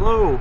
Hello,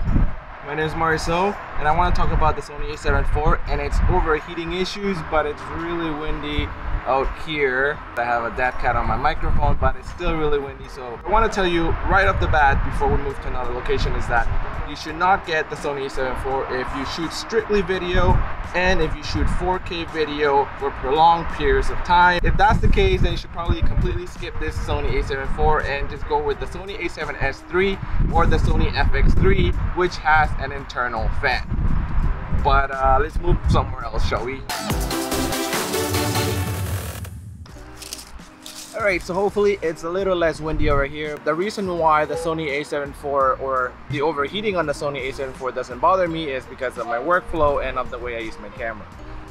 my name is Marcel and I want to talk about the Sony A7IV and its overheating issues, but it's really windy out here. I have a dead cat on my microphone, but it's still really windy. So I want to tell you right off the bat before we move to another location is that you should not get the Sony A7IV if you shoot strictly video and if you shoot 4K video for prolonged periods of time. If that's the case, then you should probably completely skip this Sony A7IV and just go with the Sony A7S3 or the Sony FX3, which has an internal fan. But let's move somewhere else, shall we? Alright, so hopefully it's a little less windy over here. The reason why the Sony A7IV or the overheating on the Sony A7IV doesn't bother me is because of my workflow and of the way I use my camera.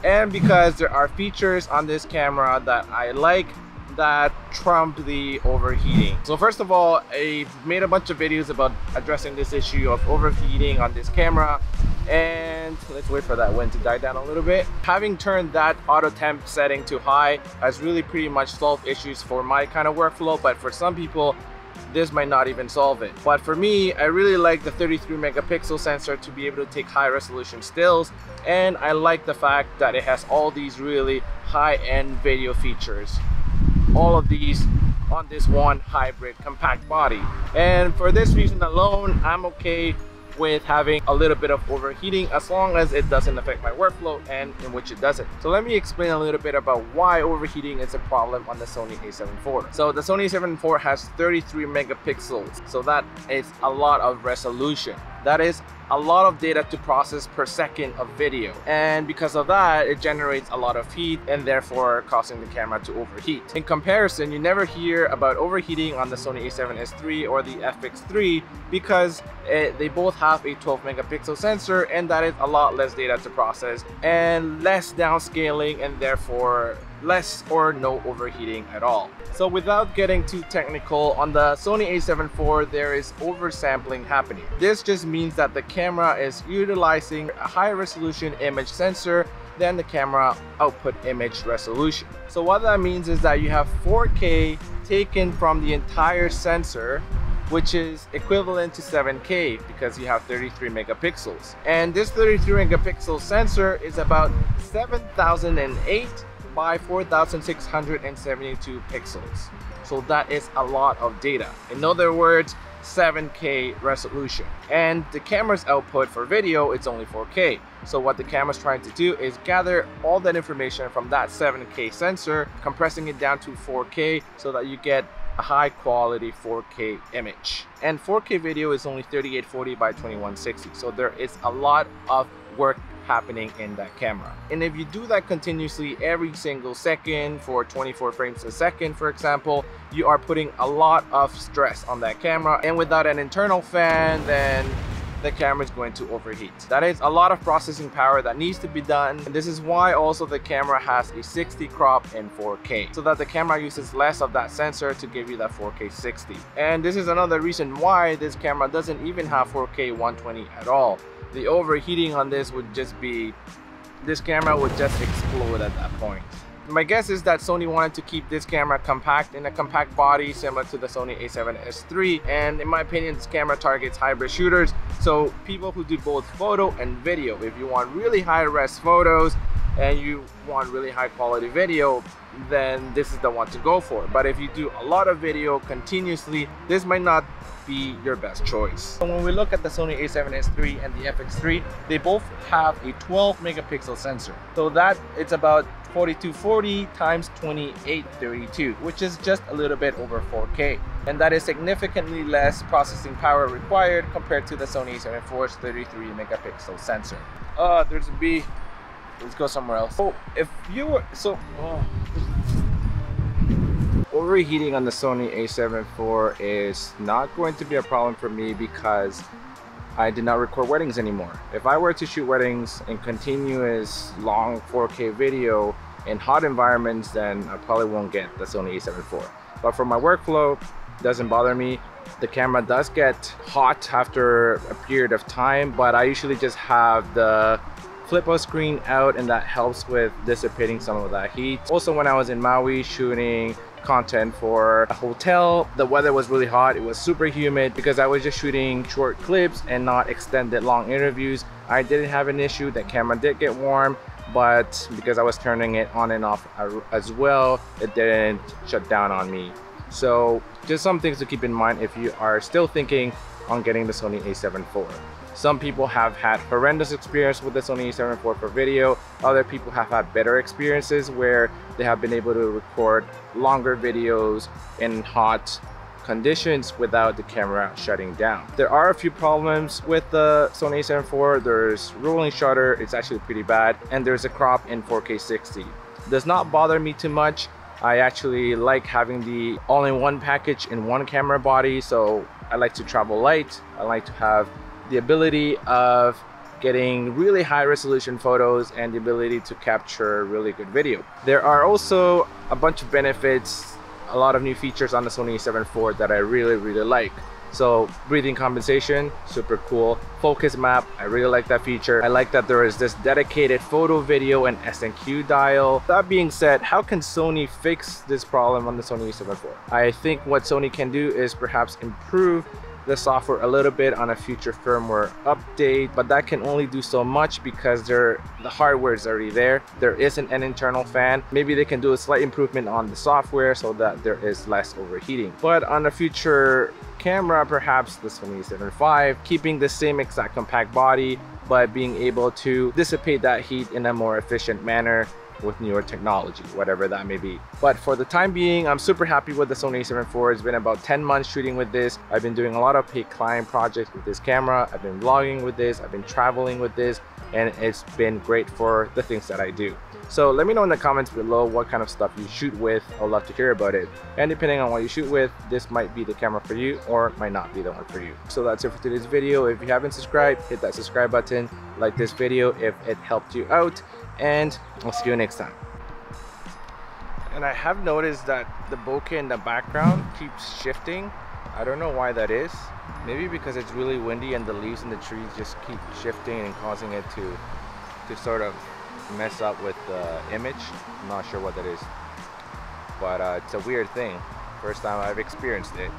And because there are features on this camera that I like that trump the overheating. So first of all, I made a bunch of videos about addressing this issue of overheating on this camera. And let's wait for that wind to die down a little bit. Having turned that auto temp setting to high has really pretty much solved issues for my kind of workflow, but for some people this might not even solve it. But for me, I really like the 33 megapixel sensor to be able to take high resolution stills, and I like the fact that it has all these really high-end video features, all of these on this one hybrid compact body. And for this reason alone, I'm okay with having a little bit of overheating as long as it doesn't affect my workflow, and in which it doesn't. So let me explain a little bit about why overheating is a problem on the Sony A7IV. So the Sony A7IV has 33 megapixels, so that is a lot of resolution. That is a lot of data to process per second of video, and because of that it generates a lot of heat and therefore causing the camera to overheat. In comparison, you never hear about overheating on the Sony A7S III or the FX3 because they both have a 12 megapixel sensor, and that is a lot less data to process and less downscaling, and therefore less or no overheating at all. So without getting too technical, on the Sony A7IV there is oversampling happening. This just means that the camera is utilizing a high resolution image sensor than the camera output image resolution. So what that means is that you have 4K taken from the entire sensor, which is equivalent to 7K because you have 33 megapixels. And this 33 megapixel sensor is about 7008 by 4672 pixels. So that is a lot of data. In other words, 7K resolution. And the camera's output for video, it's only 4K. So what the camera's trying to do is gather all that information from that 7K sensor, compressing it down to 4K so that you get a high quality 4K image. And 4K video is only 3840 by 2160. So there is a lot of work happening in that camera. And if you do that continuously every single second for 24 frames a second, for example, you are putting a lot of stress on that camera, and without an internal fan, then the camera is going to overheat. That is a lot of processing power that needs to be done, and this is why also the camera has a 60 crop in 4K, so that the camera uses less of that sensor to give you that 4K 60. And this is another reason why this camera doesn't even have 4K 120 at all. The overheating on this would just be, this camera would just explode at that point. My guess is that Sony wanted to keep this camera compact in a compact body similar to the Sony A7S III, and in my opinion this camera targets hybrid shooters, so people who do both photo and video. If you want really high res photos and you want really high quality video, then this is the one to go for. But if you do a lot of video continuously, this might not be your best choice. So when we look at the Sony A7S III and the FX3, they both have a 12 megapixel sensor. So that it's about 4240 times 2832, which is just a little bit over 4K. And that is significantly less processing power required compared to the Sony A7IV's 33 megapixel sensor. There's a bee. Let's go somewhere else. So if you were, overheating on the Sony A7IV is not going to be a problem for me because I did not record weddings anymore. If I were to shoot weddings in continuous long 4K video in hot environments, then I probably won't get the Sony A7IV. But for my workflow, it doesn't bother me. The camera does get hot after a period of time, but I usually just have the flip-out screen out, and that helps with dissipating some of that heat. Also, when I was in Maui shooting content for a hotel. The weather was really hot, it was super humid. Because I was just shooting short clips and not extended long interviews, I didn't have an issue. The camera did get warm, but because I was turning it on and off as well, it didn't shut down on me. So just some things to keep in mind if you are still thinking on getting the Sony A7 IV. Some people have had horrendous experience with the Sony A7 IV for video. Other people have had better experiences where they have been able to record longer videos in hot conditions without the camera shutting down. There are a few problems with the Sony A7 IV. There's rolling shutter, it's actually pretty bad, and there's a crop in 4K 60. Does not bother me too much. I actually like having the all-in-one package in one camera body, so I like to travel light. I like to have the ability of getting really high resolution photos and the ability to capture really good video. There are also a bunch of benefits, a lot of new features on the Sony A7 IV that I really like. So breathing compensation, super cool. Focus map, I really like that feature. I like that there is this dedicated photo, video, and SNQ dial. That being said, how can Sony fix this problem on the Sony A7 IV? I think what Sony can do is perhaps improve the software a little bit on a future firmware update, but that can only do so much because the hardware is already there. There isn't an internal fan. Maybe they can do a slight improvement on the software so that there is less overheating. But on a future camera, perhaps the Sony A7V, keeping the same exact compact body, but being able to dissipate that heat in a more efficient manner with newer technology, whatever that may be. But for the time being, I'm super happy with the Sony A7 IV. It's been about 10 months shooting with this. I've been doing a lot of paid client projects with this camera. I've been vlogging with this. I've been traveling with this, and it's been great for the things that I do. So let me know in the comments below what kind of stuff you shoot with. I'd love to hear about it. And depending on what you shoot with, this might be the camera for you or might not be the one for you. So that's it for today's video. If you haven't subscribed, hit that subscribe button. Like this video if it helped you out, and I'll see you next time. And I have noticed that the bokeh in the background keeps shifting. I don't know why that is. Maybe because it's really windy and the leaves in the trees just keep shifting and causing it to sort of mess up with the image. I'm not sure what that is, but it's a weird thing. First time I've experienced it.